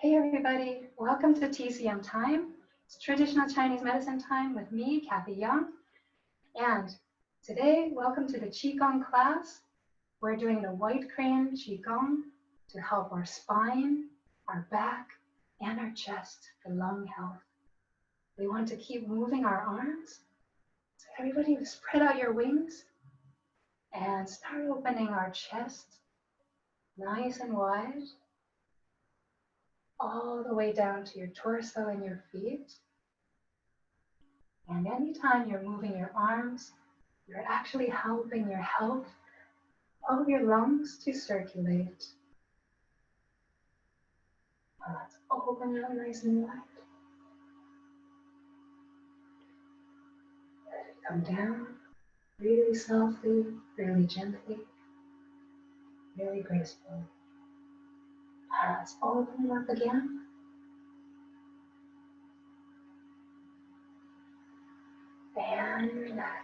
Hey everybody, welcome to TCM time. It's traditional Chinese medicine time with me, Kathy Young. And today, welcome to the Qigong class. We're doing the white crane Qigong to help our spine, our back, and our chest for lung health. We want to keep moving our arms. So everybody spread out your wings and start opening our chest nice and wide, all the way down to your torso and your feet. And anytime you're moving your arms, you're actually helping your health of your lungs to circulate. Let's open it up nice and wide. Let it come down really softly, really gently, really gracefully. Let's open it up again. And relax.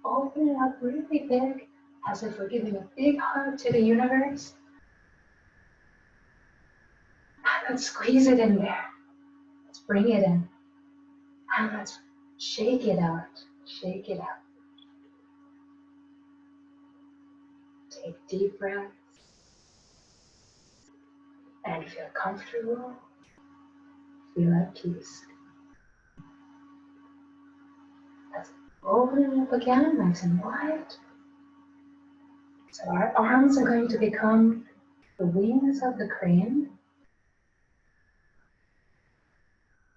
Open it up really big, as if we're giving a big hug to the universe. And let's squeeze it in there. Let's bring it in. And let's shake it out. Shake it out. Take deep breaths. And feel comfortable. Feel at peace. Let's open it up again, nice and wide. So our arms are going to become the wings of the crane.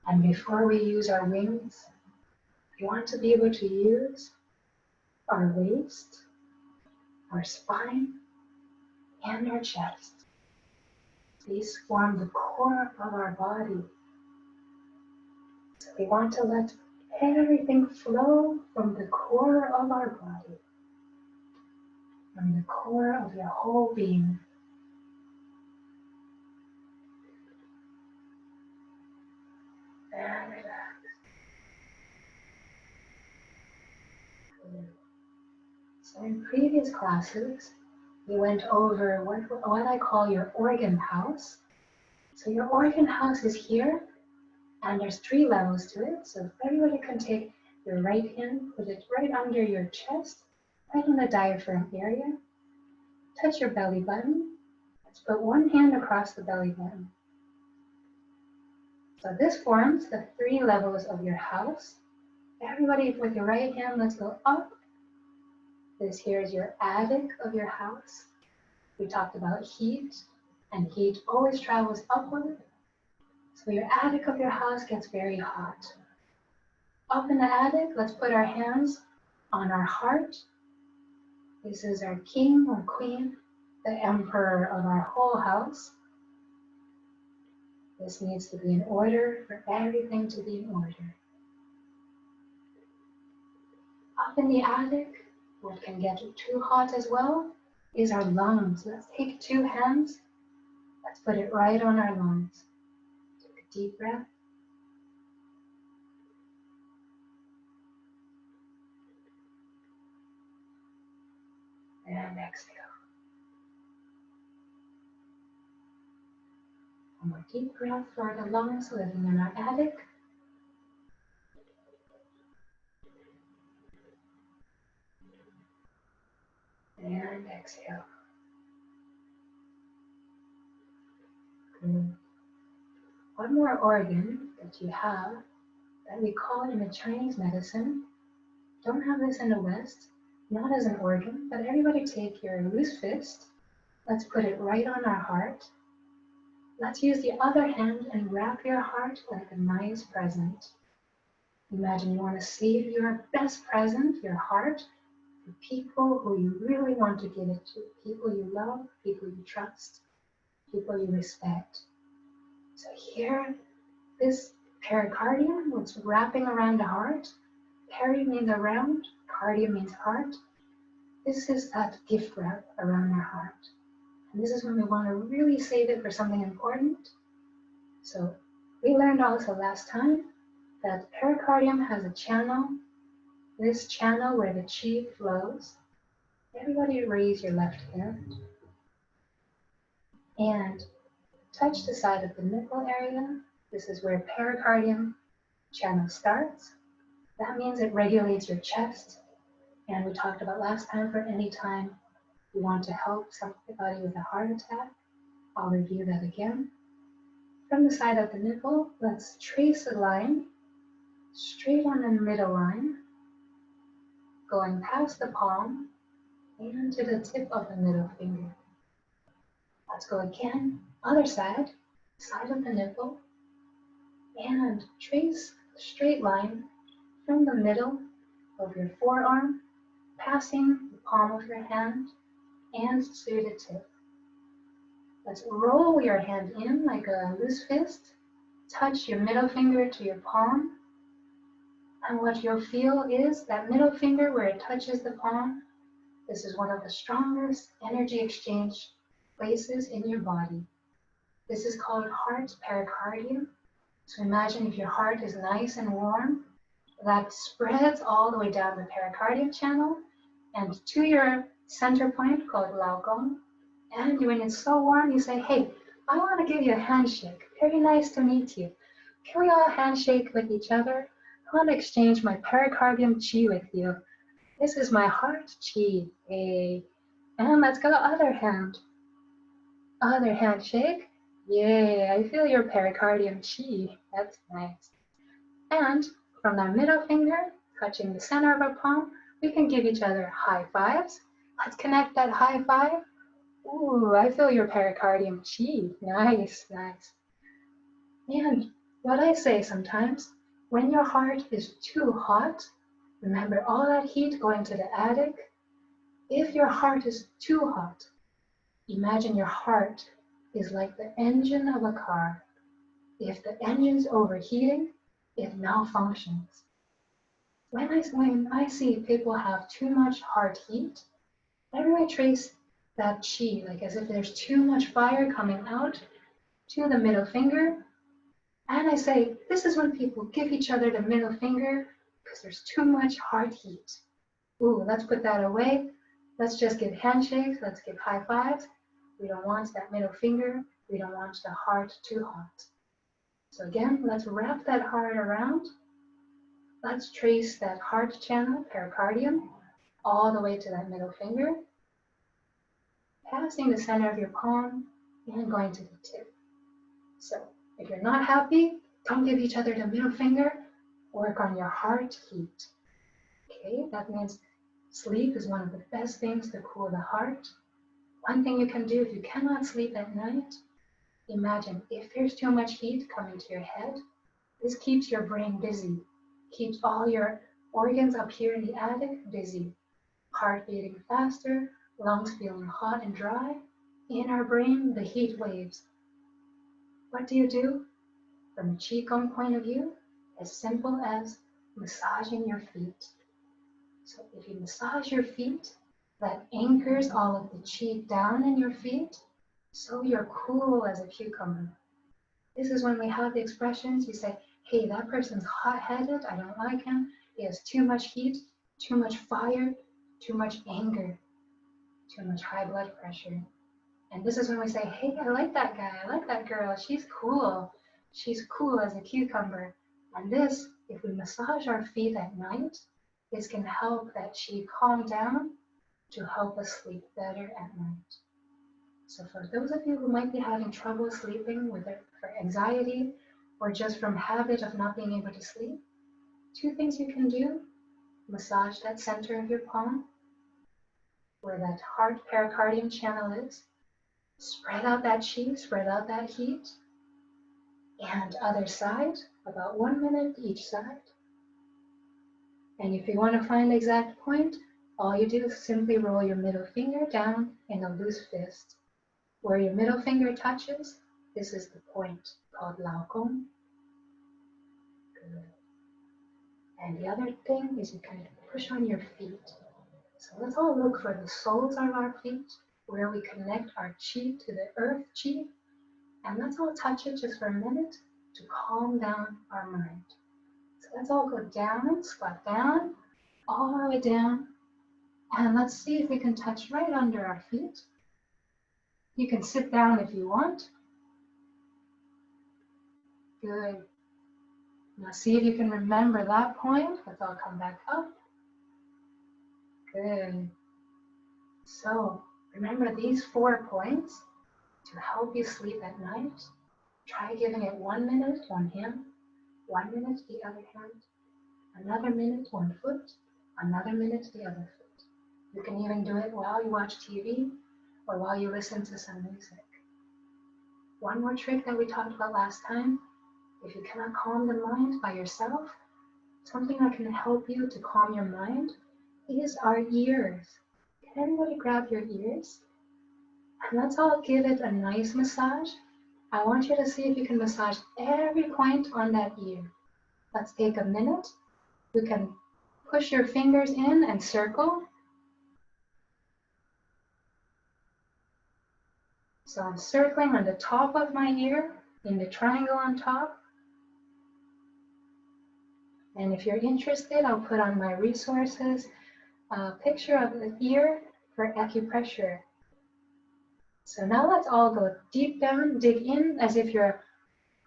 And before we use our wings, we want to be able to use our waist, our spine, and our chest. These form the core of our body. So we want to let everything flow from the core of our body, from the core of your whole being. And relax. So in previous classes, we went over what I call your organ house. So your organ house is here, and there's 3 levels to it. So if everybody can take your right hand, put it right under your chest, right in the diaphragm area. Touch your belly button. Let's put one hand across the belly button. So this forms the 3 levels of your house. Everybody with your right hand, let's go up. This here is your attic of your house. We talked about heat, and heat always travels upward. So your attic of your house gets very hot. Up in the attic, let's put our hands on our heart. This is our king or queen, the emperor of our whole house. This needs to be in order for everything to be in order. Up in the attic, what can get too hot as well is our lungs. Let's take 2 hands. Let's put it right on our lungs. Take a deep breath. And exhale. One more deep breath for the lungs living in our attic. And exhale. Good. One more organ that you have that we call in the Chinese medicine. Don't have this in the West, not as an organ, but everybody take your loose fist. Let's put it right on our heart. Let's use the other hand and wrap your heart like a nice present. Imagine you want to save your best present, your heart, for people who you really want to give it to. People you love, people you trust, people you respect. So here, this pericardium, what's wrapping around the heart. Peri means around, cardium means heart. This is that gift wrap around our heart. And this is when we want to really save it for something important. So we learned also last time that pericardium has a channel. This channel where the qi flows. Everybody raise your left hand. And touch the side of the nipple area. This is where pericardium channel starts. That means it regulates your chest. And we talked about last time for any time you want to help somebody with a heart attack. I'll review that again. From the side of the nipple, let's trace a line straight on the middle line, going past the palm and to the tip of the middle finger. Let's go again, other side, side of the nipple, and trace a straight line from the middle of your forearm, passing the palm of your hand and to the tip. Let's roll your hand in like a loose fist, touch your middle finger to your palm, and what you'll feel is that middle finger where it touches the palm. This is one of the strongest energy exchange places in your body. This is called heart pericardium. So imagine if your heart is nice and warm, that spreads all the way down the pericardium channel and to your center point called Qigong. And when it's so warm, you say, hey, I want to give you a handshake. Very nice to meet you. Can we all handshake with each other? I want to exchange my pericardium chi with you. This is my heart chi. Hey. And let's go other hand. Other handshake. Yay, I feel your pericardium chi. That's nice. And from that middle finger, touching the center of our palm, we can give each other high fives. Let's connect that high five. Ooh, I feel your pericardium chi. Nice, nice. And what I say sometimes, when your heart is too hot, remember all that heat going to the attic. If your heart is too hot, imagine your heart is like the engine of a car. If the engine's overheating, it malfunctions. When I see people have too much heart heat, everyone trace that chi, like as if there's too much fire coming out to the middle finger. And I say, this is when people give each other the middle finger because there's too much heart heat. Ooh, let's put that away. Let's just give handshakes. Let's give high fives. We don't want that middle finger. We don't want the heart too hot. So again, let's wrap that heart around. Let's trace that heart channel, pericardium, all the way to that middle finger, passing the center of your palm and going to the tip. So if you're not happy, don't give each other the middle finger. Work on your heart heat. Okay, that means sleep is one of the best things to cool the heart. One thing you can do if you cannot sleep at night, imagine if there's too much heat coming to your head, this keeps your brain busy, keeps all your organs up here in the attic busy. Heart beating faster, lungs feeling hot and dry. In our brain, the heat waves. What do? From a Qigong point of view, as simple as massaging your feet. So if you massage your feet, that anchors all of the qi down in your feet, so you're cool as a cucumber. This is when we have the expressions, you say, hey, that person's hot-headed, I don't like him, he has too much heat, too much fire, too much anger, too much high blood pressure. And this is when we say, hey, I like that guy, I like that girl, she's cool as a cucumber. And this, if we massage our feet at night, this can help that qi calm down to help us sleep better at night. So for those of you who might be having trouble sleeping for anxiety or just from habit of not being able to sleep, 2 things you can do. Massage that center of your palm where that heart pericardium channel is. Spread out that qi, spread out that heat. And other side, about 1 minute each side. And if you want to find the exact point, all you do is simply roll your middle finger down in a loose fist. Where your middle finger touches, this is the point called Qigong. Good. And the other thing is you can push on your feet. So let's all look for the soles of our feet, where we connect our qi to the earth qi. And let's all touch it just for a minute to calm down our mind. So let's all go down, squat down, all the way down. And let's see if we can touch right under our feet. You can sit down if you want. Good. Now see if you can remember that point. Let's all come back up. Good. So remember these 4 points to help you sleep at night. Try giving it 1 minute, one hand, 1 minute, the other hand, another minute, one foot, another minute, the other foot. You can even do it while you watch TV or while you listen to some music. One more trick that we talked about last time, if you cannot calm the mind by yourself, something that can help you to calm your mind is our ears. Can everybody grab your ears? And let's all give it a nice massage. I want you to see if you can massage every point on that ear. Let's take a minute. You can push your fingers in and circle. So I'm circling on the top of my ear, in the triangle on top. And if you're interested, I'll put on my resources a picture of the ear for acupressure. So now let's all go deep down, dig in as if you're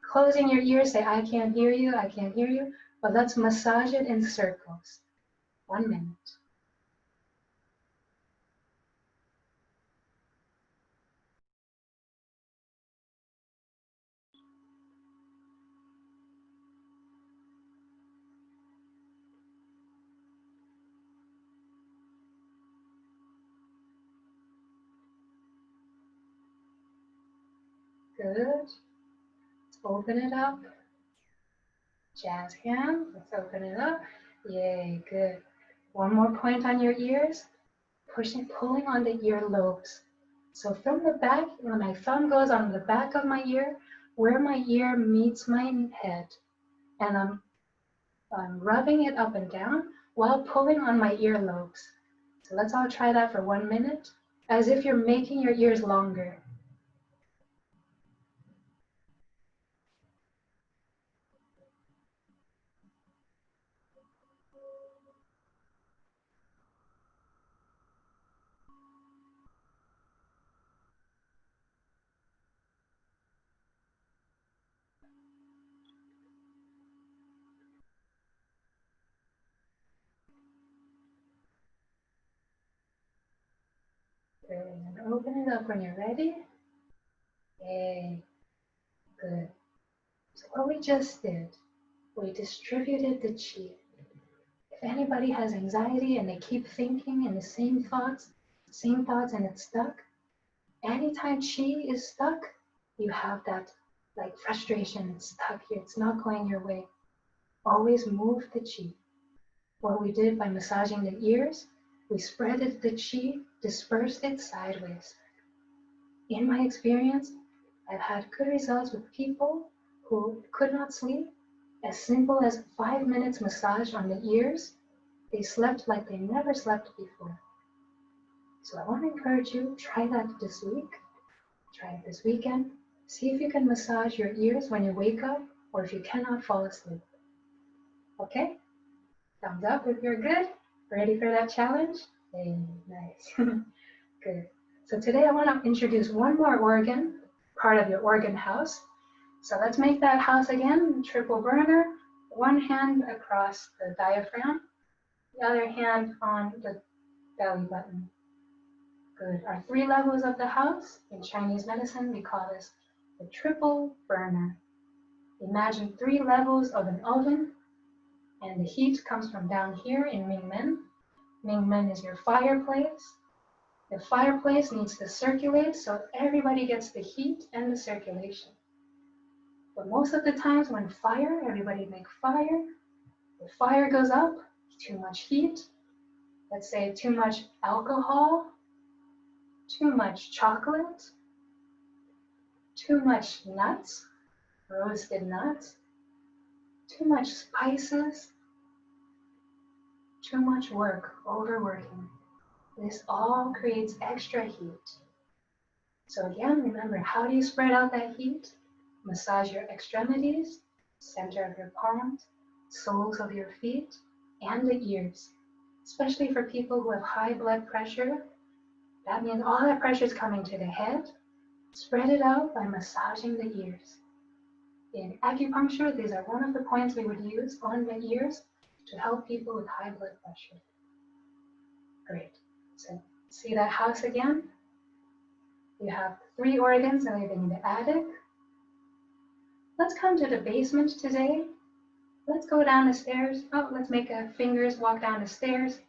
closing your ears, say, I can't hear you, I can't hear you. But let's massage it in circles. 1 minute. Good. Let's open it up. Jazz hands. Let's open it up. Yay, good. One more point on your ears. Pulling on the ear lobes. So from the back, when my thumb goes on the back of my ear, where my ear meets my head, and I'm rubbing it up and down while pulling on my ear lobes. So let's all try that for 1 minute, as if you're making your ears longer. Good, and open it up when you're ready. Yay, good. So what we just did, we distributed the chi. If anybody has anxiety and they keep thinking in the same thoughts and it's stuck, anytime chi is stuck, you have that like frustration, it's stuck here, it's not going your way. Always move the chi. What we did by massaging the ears, we spreaded the chi, dispersed it sideways. In my experience, I've had good results with people who could not sleep. As simple as 5 minutes massage on the ears, they slept like they never slept before. So I want to encourage you, try that this week. Try it this weekend. See if you can massage your ears when you wake up or if you cannot fall asleep. Okay? Thumbs up if you're good. Ready for that challenge? Hey, nice. Good. So today I want to introduce one more organ, part of your organ house. So let's make that house again, triple burner. One hand across the diaphragm, the other hand on the belly button. Good. Our 3 levels of the house, in Chinese medicine, we call this the triple burner. Imagine 3 levels of an oven, and the heat comes from down here in Mingmen. Mingmen is your fireplace. The fireplace needs to circulate so everybody gets the heat and the circulation. But most of the times when everybody make fire, the fire goes up, too much heat, let's say too much alcohol, too much chocolate, too much nuts, roasted nuts, too much spices, too much work, overworking. This all creates extra heat. So again, remember, how do you spread out that heat? Massage your extremities, center of your palms, soles of your feet, and the ears. Especially for people who have high blood pressure, that means all that pressure is coming to the head. Spread it out by massaging the ears. In acupuncture, these are one of the points we would use on the ears to help people with high blood pressure. Great. So see that house again? You have 3 organs living in the attic. Let's come to the basement today. Let's go down the stairs. Oh, let's make fingers walk down the stairs.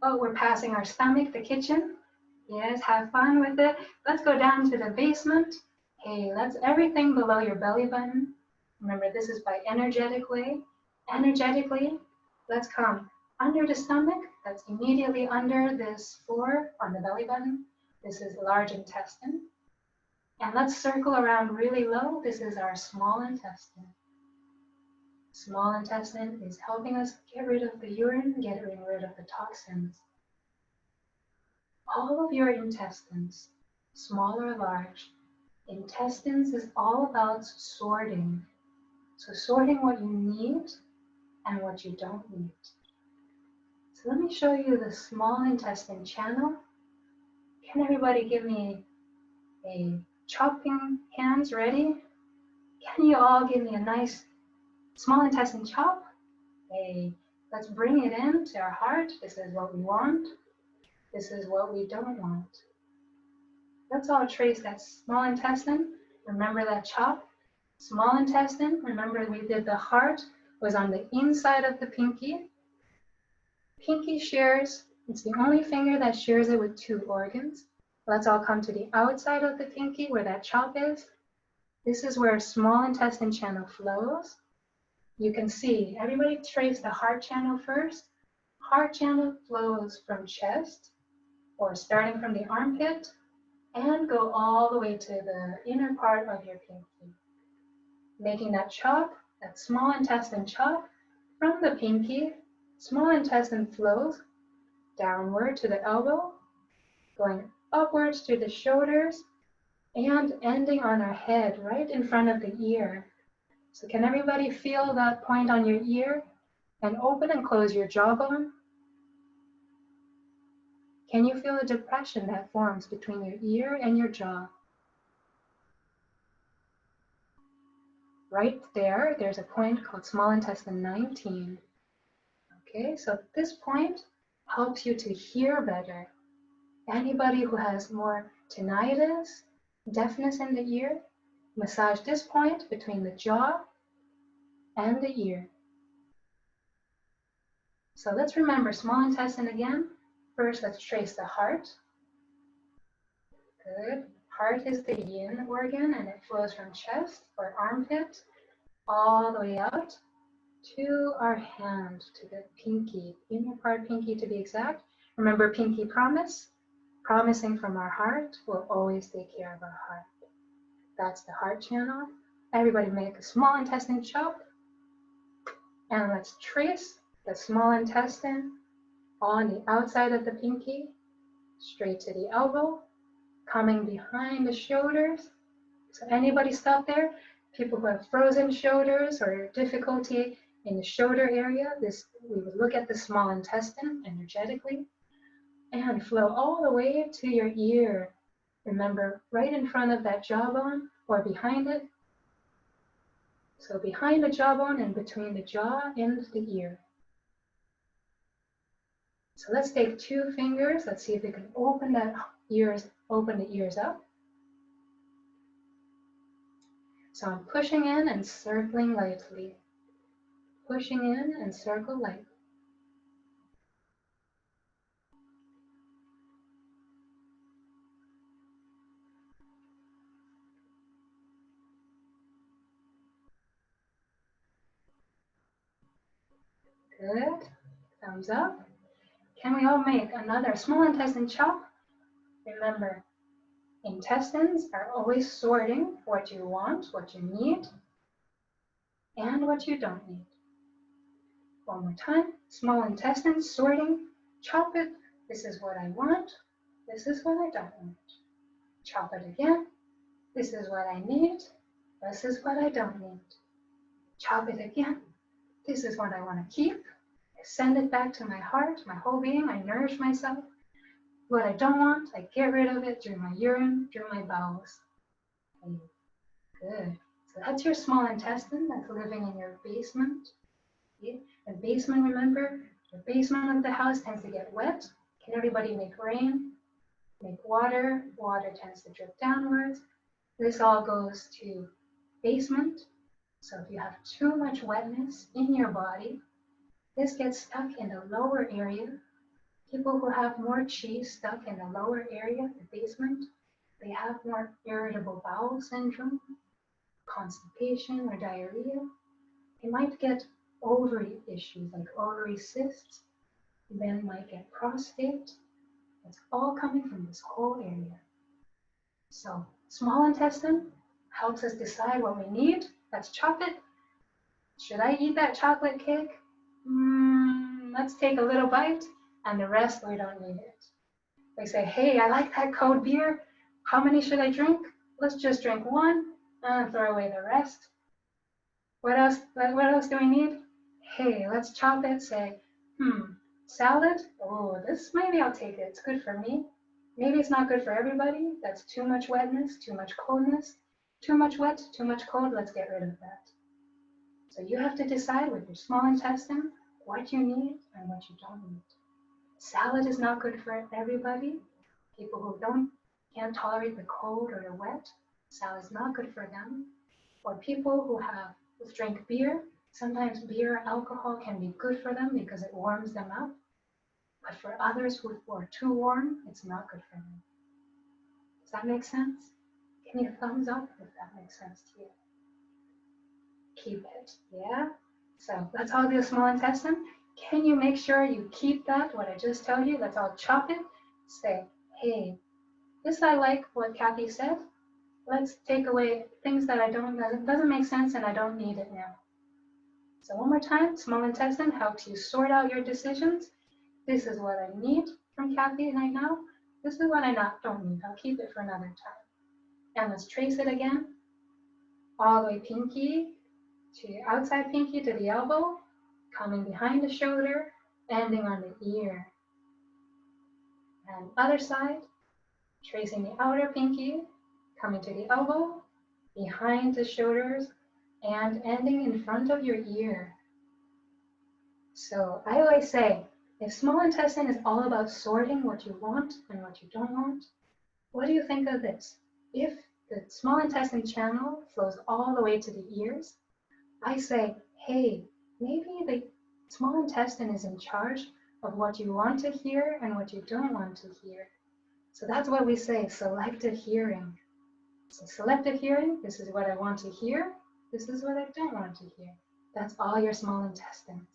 Oh, we're passing our stomach, the kitchen. Yes, have fun with it. Let's go down to the basement. Hey, let's everything below your belly button. Remember, this is by energetic way. Energetically, let's come under the stomach. That's immediately under this floor on the belly button. This is large intestine. And let's circle around really low. This is our small intestine. Small intestine is helping us get rid of the urine, getting rid of the toxins. All of your intestines, small or large, intestines is all about sorting. So sorting what you need and what you don't need. So let me show you the small intestine channel. Can everybody give me a chopping hands ready? Can you all give me a nice small intestine chop? Hey, let's bring it in to our heart. This is what we want. This is what we don't want. Let's all trace that small intestine. Remember that chop? Small intestine, remember we did the heart was on the inside of the pinky. Pinky shares, it's the only finger that shares it with 2 organs. Let's all come to the outside of the pinky where that chop is. This is where small intestine channel flows. You can see, everybody trace the heart channel first. Heart channel flows from chest, or starting from the armpit, and go all the way to the inner part of your pinky. Making that chop, that small intestine chop, from the pinky, small intestine flows downward to the elbow, going upwards to the shoulders, and ending on our head, right in front of the ear. So can everybody feel that point on your ear? And open and close your jawbone. Can you feel a depression that forms between your ear and your jaw? Right there, there's a point called small intestine 19. Okay, so this point helps you to hear better. Anybody who has more tinnitus, deafness in the ear, massage this point between the jaw and the ear. So let's remember small intestine again. First, let's trace the heart. Good. Heart is the yin organ, and it flows from chest or armpit all the way out to our hand, to the pinky, inner part pinky to be exact. Remember pinky promise? Promising from our heart, we'll always take care of our heart. That's the heart channel. Everybody make a small intestine chop. And let's trace the small intestine on the outside of the pinky, straight to the elbow, coming behind the shoulders. So anybody stop there? People who have frozen shoulders or difficulty in the shoulder area, we would look at the small intestine energetically and flow all the way to your ear. Remember, right in front of that jawbone or behind it. So behind the jawbone and between the jaw and the ear. So let's take 2 fingers. Let's see if we can open the ears up. So I'm pushing in and circling lightly. Pushing in and circle lightly. Good. Thumbs up. Can we all make another small intestine chop? Remember, intestines are always sorting what you want, what you need, and what you don't need. One more time. Small intestine sorting. Chop it. This is what I want. This is what I don't want. Chop it again. This is what I need. This is what I don't need. Chop it again. This is what I want to keep. I send it back to my heart, my whole being. I nourish myself. What I don't want, I get rid of it through my urine, through my bowels. Okay. Good. So that's your small intestine that's living in your basement. Okay? And basement, remember, the basement of the house tends to get wet. Can everybody make rain? Make water? Water tends to drip downwards. This all goes to basement. So if you have too much wetness in your body, this gets stuck in the lower area. People who have more chi stuck in the lower area, the basement, they have more irritable bowel syndrome, constipation or diarrhea. They might get ovary issues like ovary cysts. Men might get prostate. It's all coming from this whole area. So small intestine helps us decide what we need. Let's chop it. Should I eat that chocolate cake? Let's take a little bite, and the rest we don't need it. They say, hey, I like that cold beer. How many should I drink? Let's just drink one and throw away the rest. What else do we need? Hey, let's chop it. Say, salad? Oh, this maybe I'll take it. It's good for me. Maybe it's not good for everybody. That's too much wetness, too much coldness. Too much wet, too much cold. Let's get rid of that. So you have to decide with your small intestine what you need and what you don't need. Salad is not good for everybody. People who can't tolerate the cold or the wet, salad is not good for them. Or people who drink beer, sometimes beer or alcohol can be good for them because it warms them up. But for others who are too warm, it's not good for them. Does that make sense? Give me a thumbs up if that makes sense to you. Keep it, yeah? So let's all do a small intestine. Can you make sure you keep that, what I just told you? Let's all chop it. Say, hey, this I like what Kathy said. Let's take away things that doesn't make sense and I don't need it now. So one more time, small intestine helps you sort out your decisions. This is what I need from Kathy right now. This is what I don't need. I'll keep it for another time. And let's trace it again. All the way pinky to outside pinky to the elbow, coming behind the shoulder, ending on the ear. And other side, tracing the outer pinky, coming to the elbow, behind the shoulders, and ending in front of your ear. So I always say, if small intestine is all about sorting what you want and what you don't want, what do you think of this? If the small intestine channel flows all the way to the ears, I say, hey, maybe the small intestine is in charge of what you want to hear and what you don't want to hear. So that's what we say, selective hearing. So selective hearing, this is what I want to hear, this is what I don't want to hear. That's all your small intestines.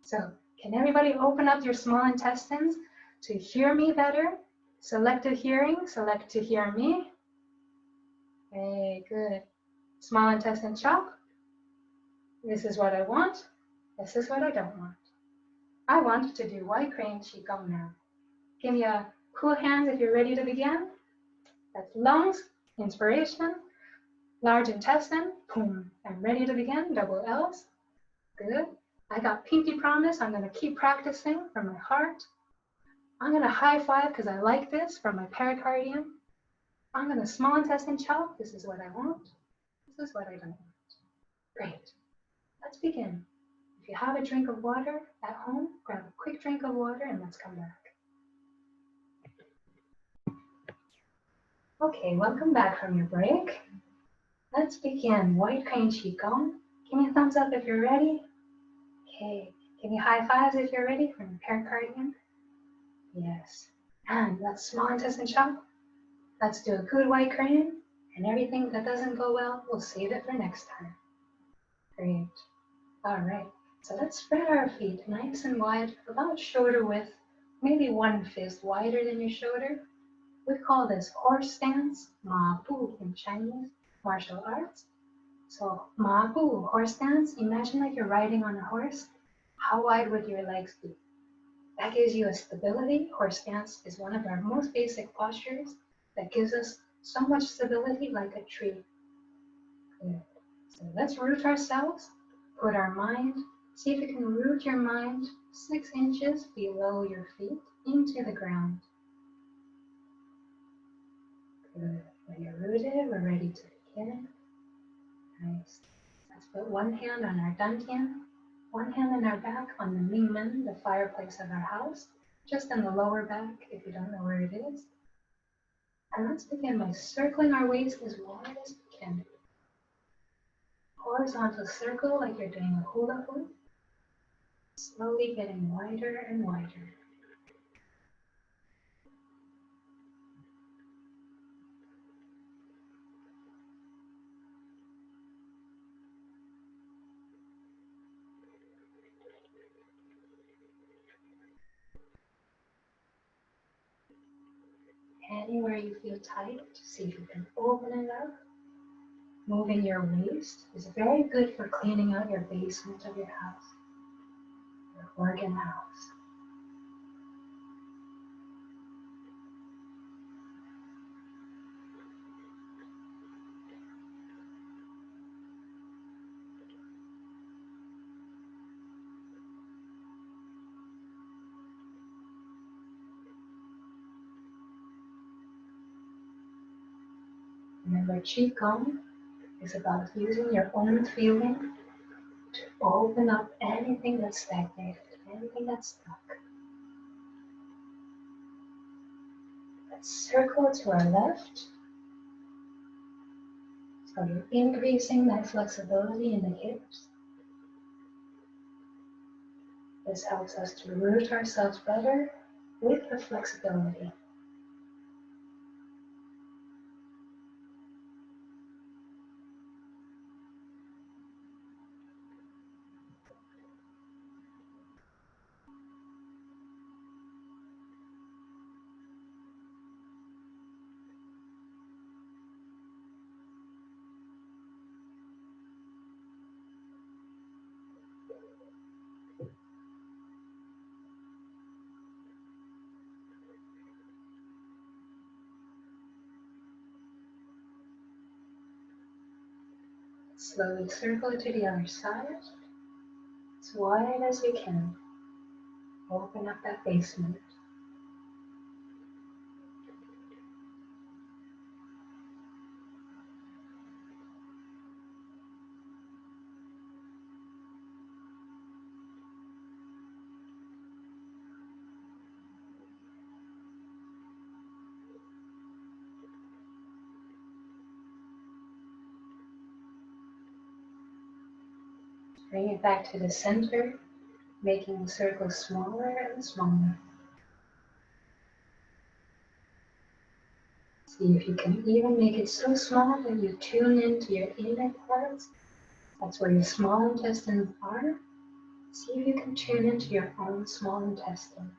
So can everybody open up your small intestines to hear me better? Selective hearing, select to hear me. Hey, good. Small intestine chop. This is what I want. This is what I don't want. I want to do white crane Qigong now. Give me a cool hands if you're ready to begin. That's lungs, inspiration, large intestine, boom. I'm ready to begin, double L's. Good. I got pinky promise. I'm going to keep practicing from my heart. I'm going to high five because I like this from my pericardium. I'm going to small intestine chop. This is what I want. This is what I don't want. Great. Let's begin. If you have a drink of water at home, grab a quick drink of water and let's come back. Okay, welcome back from your break. Let's begin white crane Qigong. Give me a thumbs up if you're ready. Okay, give me high fives if you're ready from your pericardium. Yes. And let's small intestine chop. Let's do a good white crane, and everything that doesn't go well, we'll save it for next time. Great. All right. So let's spread our feet nice and wide, about shoulder width, maybe 1 fist wider than your shoulder. We call this horse stance, Ma Bu in Chinese martial arts. So Ma Bu, horse stance, imagine like you're riding on a horse. How wide would your legs be? That gives you a stability. Horse stance is one of our most basic postures that gives us so much stability like a tree. Good. So let's root ourselves, put our mind, see if you can root your mind 6 inches below your feet into the ground. Good. When you're rooted, we're ready to begin. Nice. Let's put one hand on our dantian, one hand on our back on the mingmen, the fireplace of our house, just in the lower back if you don't know where it is. And let's begin by circling our waist as wide as we can. Horizontal circle like you're doing a hula hoop, slowly getting wider and wider. Anywhere you feel tight, see if you can open it up. Moving your waist is very good for cleaning out your basement of your house, your organ house. Remember, Qigong is about using your own feeling to open up anything that's stagnated, anything that's stuck. Let's circle to our left. So you're increasing that flexibility in the hips. This helps us to root ourselves better with the flexibility. Slowly circle to the other side, as wide as you can. Open up that basement. Bring it back to the center, making the circle smaller and smaller. See if you can even make it so small that you tune into your inner parts. That's where your small intestines are. See if you can tune into your own small intestine.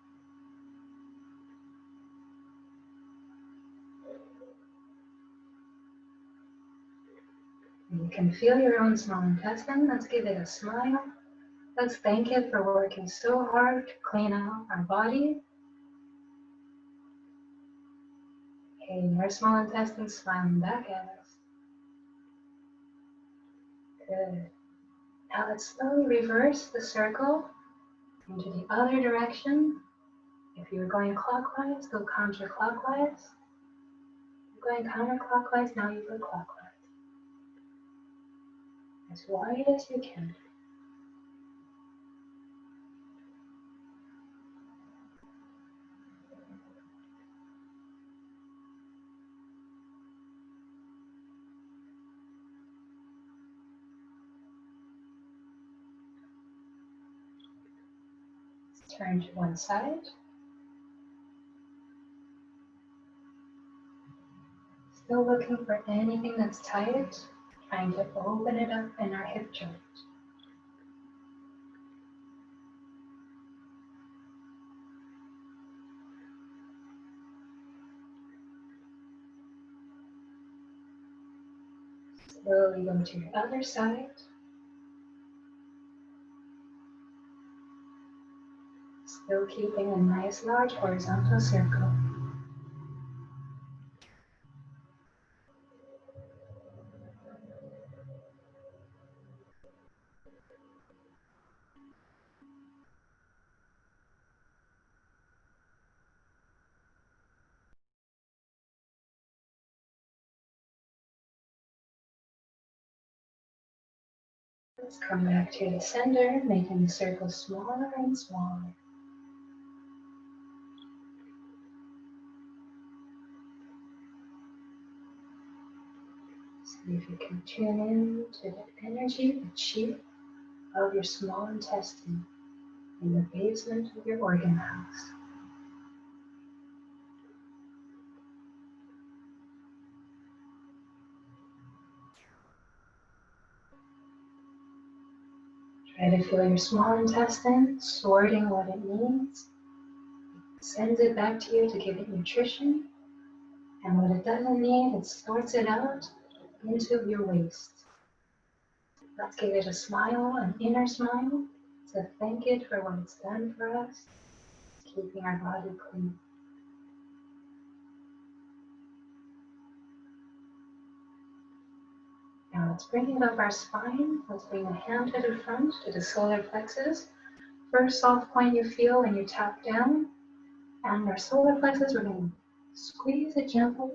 You can feel your own small intestine. Let's give it a smile. Let's thank it for working so hard to clean out our body. Okay, our small intestine smiling back at us. Good. Now let's slowly reverse the circle into the other direction. If you're going clockwise, go counterclockwise. If you're going counterclockwise, now you go clockwise. As wide as you can. Let's turn to one side. Still looking for anything that's tight, trying to open it up in our hip joint. Slowly go to your other side. Still keeping a nice large horizontal circle. Let's come back to the center, making the circle smaller and smaller. See if you can tune in to the energy, the chi of your small intestine in the basement of your organ house. Try to feel your small intestine sorting what it needs. It sends it back to you to give it nutrition. And what it doesn't need, it sorts it out into your waste. Let's give it a smile, an inner smile, to thank it for what it's done for us, keeping our body clean. Now let's bring it up our spine. Let's bring a hand to the front, to the solar plexus. First soft point you feel when you tap down. And our solar plexus, we're going to squeeze it gently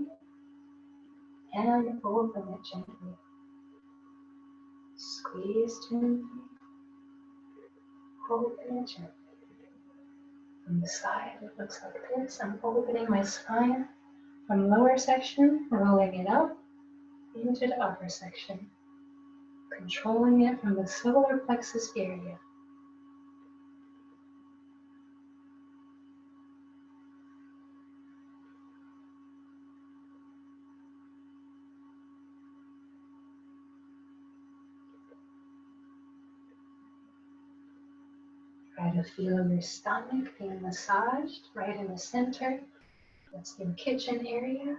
and open it gently. Squeeze gently, open it gently. From the side, it looks like this. I'm opening my spine from lower section, rolling it up into the upper section, controlling it from the solar plexus area. Try to feel your stomach being massaged right in the center. That's your kitchen area.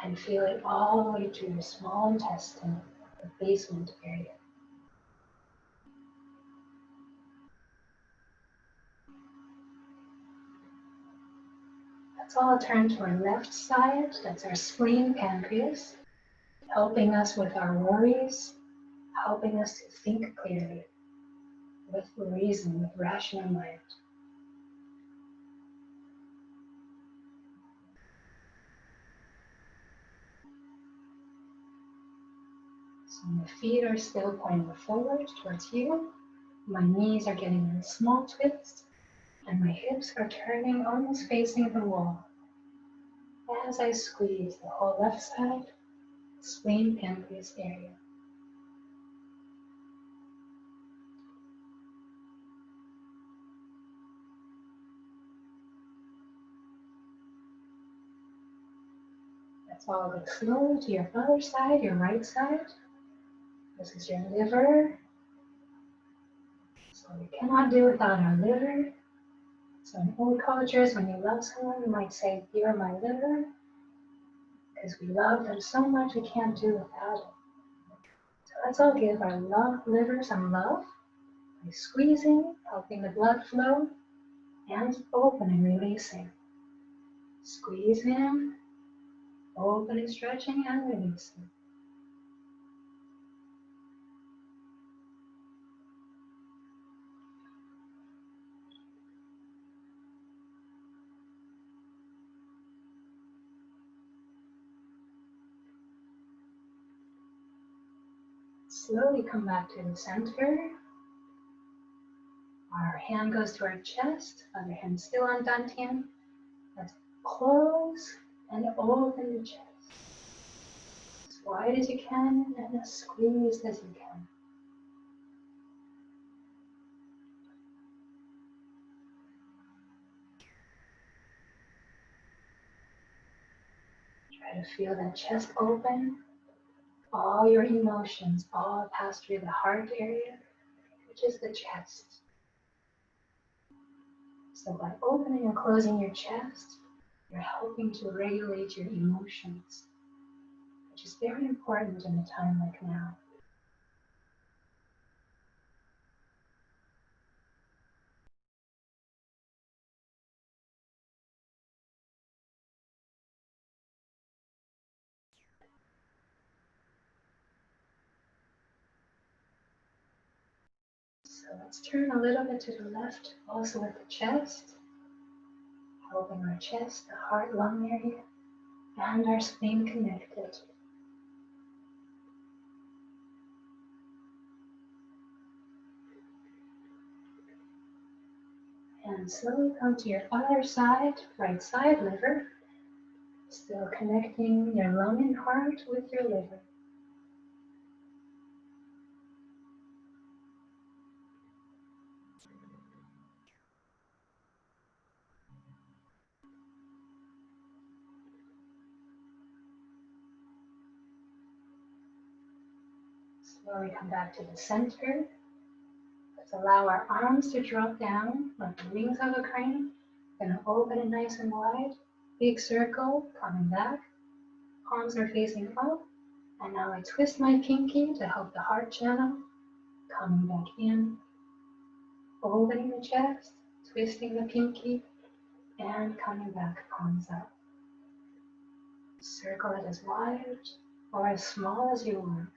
And feel it all the way to your small intestine, the basement area. Let's all turn to our left side. That's our spleen pancreas, helping us with our worries, helping us to think clearly, with reason, with rational mind. So my feet are still pointing forward towards you. My knees are getting a small twist, and my hips are turning, almost facing the wall. As I squeeze the whole left side, spleen pancreas area. Let's all go slowly to your other side, your right side. This is your liver. So we cannot do without our liver. So in old cultures, when you love someone, you might say, "You're my liver," because we love them so much we can't do without it. So let's all give our liver some love by squeezing, helping the blood flow, and open and releasing. Squeezing, opening, stretching, and releasing. Slowly come back to the center. Our hand goes to our chest, other hand still on dantian. Let's close and open the chest. As wide as you can and as squeezed as you can. Try to feel that chest open. All your emotions all pass through the heart area, which is the chest. So by opening and closing your chest, you're helping to regulate your emotions, which is very important in a time like now. So let's turn a little bit to the left, also with the chest, helping our chest, the heart, lung area. and our spleen connected. And slowly come to your other side, right side liver, still connecting your lung and heart with your liver. Slowly come back to the center. Let's allow our arms to drop down like the wings of a crane. Gonna open it nice and wide. Big circle, coming back. Palms are facing up. And now I twist my pinky to help the heart channel. Coming back in. Opening the chest, twisting the pinky, and coming back, palms up. Circle it as wide or as small as you want.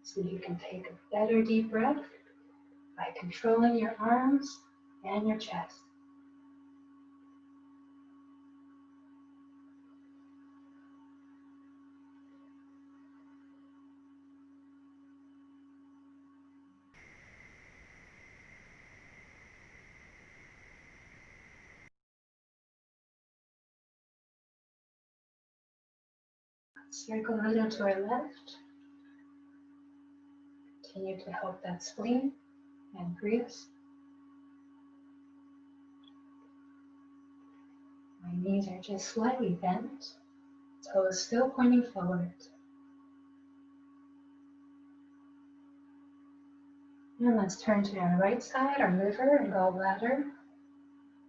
So you can take a better deep breath by controlling your arms and your chest. Circle a little to our left. Continue to help that spleen and grease. My knees are just slightly bent, toes still pointing forward. And let's turn to our right side, our liver and gallbladder,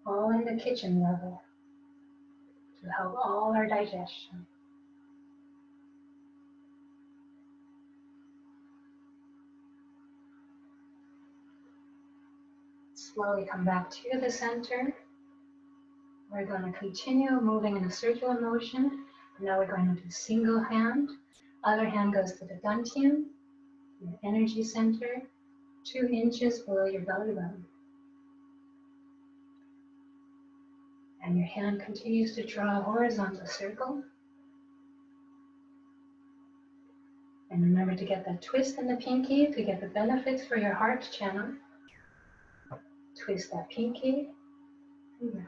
all in the kitchen level to help all our digestion. Slowly come back to the center. We're going to continue moving in a circular motion. Now we're going to do single hand. Other hand goes to the dantian, your energy center, 2 inches below your belly button. And your hand continues to draw a horizontal circle. And remember to get that twist in the pinky to get the benefits for your heart channel. Twist that pinky. Yeah.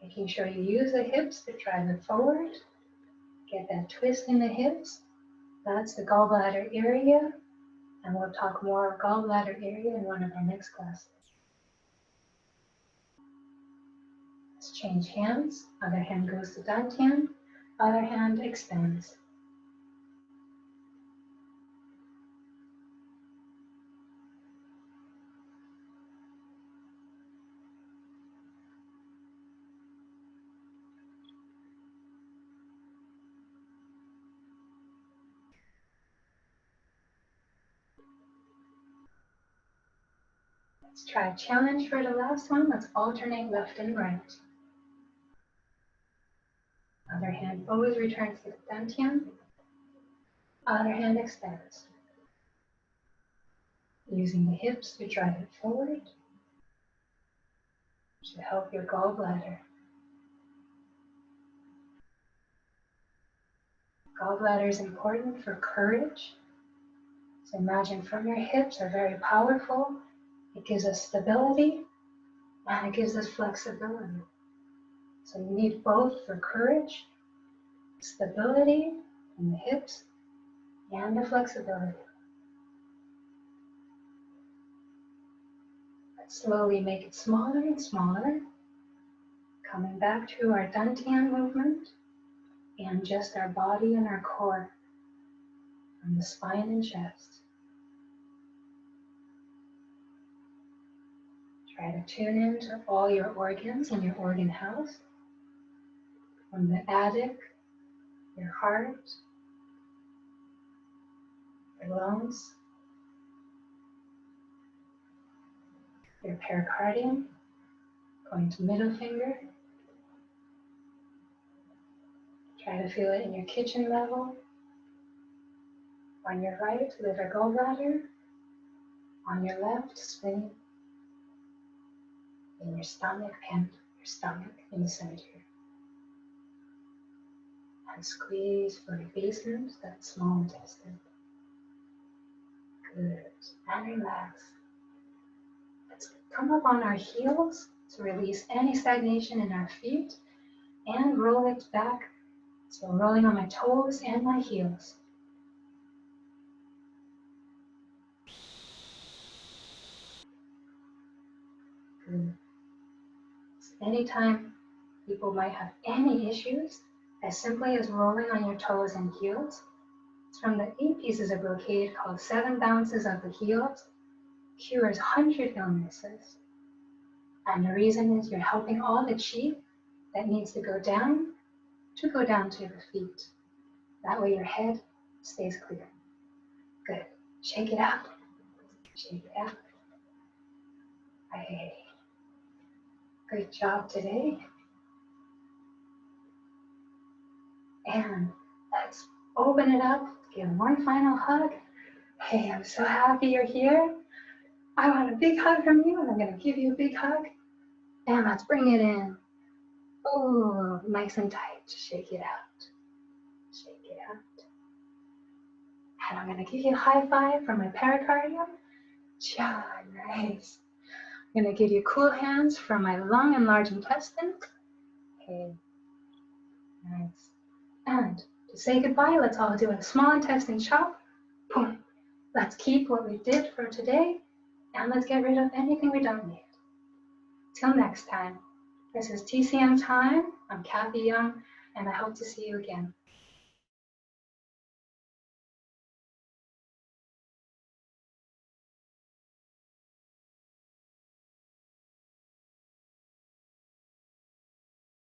Making sure you use the hips to drive it forward. Get that twist in the hips. That's the gallbladder area. And we'll talk more gallbladder area in one of our next classes. Let's change hands. Other hand goes to dantian. Other hand extends. Let's try a challenge for the last one. Let's alternate left and right. Other hand always returns to the dantian. Other hand extends. Using the hips to drive it forward to help your gallbladder. Gallbladder is important for courage. So imagine from your hips are very powerful. It gives us stability and it gives us flexibility. So you need both for courage, stability in the hips, and the flexibility. Let's slowly make it smaller and smaller. Coming back to our dantian movement and just our body and our core from the spine and chest. Try to tune into all your organs in your organ house. From the attic, your heart, your lungs, your pericardium, Going to middle finger. Try to feel it in your kitchen level. On your right, liver gallbladder. On your left, spleen. In your stomach and your stomach in the center. And squeeze for the basement, that small intestine. Good. And relax. Let's come up on our heels to release any stagnation in our feet and roll it back. So rolling on my toes and my heels. Good. So anytime people might have any issues, as simply as rolling on your toes and heels, it's from the 8 pieces of brocade called 7 Bounces of the Heels, cures 100 illnesses. And the reason is you're helping all the chi that needs to go down to the feet. That way your head stays clear. Good. Shake it out. Shake it out. Hey. Good job today. And let's open it up. Give one final hug. Hey, I'm so happy you're here. I want a big hug from you, and I'm going to give you a big hug. And let's bring it in. Oh, nice and tight. Shake it out. Shake it out. And I'm going to give you a high five from my pericardium. Yeah, nice. I'm going to give you cool hands from my lung and large intestine. Okay, nice. And to say goodbye, let's all do a small intestine chop. Boom. Let's keep what we did for today, and let's get rid of anything we don't need. Till next time, this is TCM Time. I'm Kathy Young, and I hope to see you again.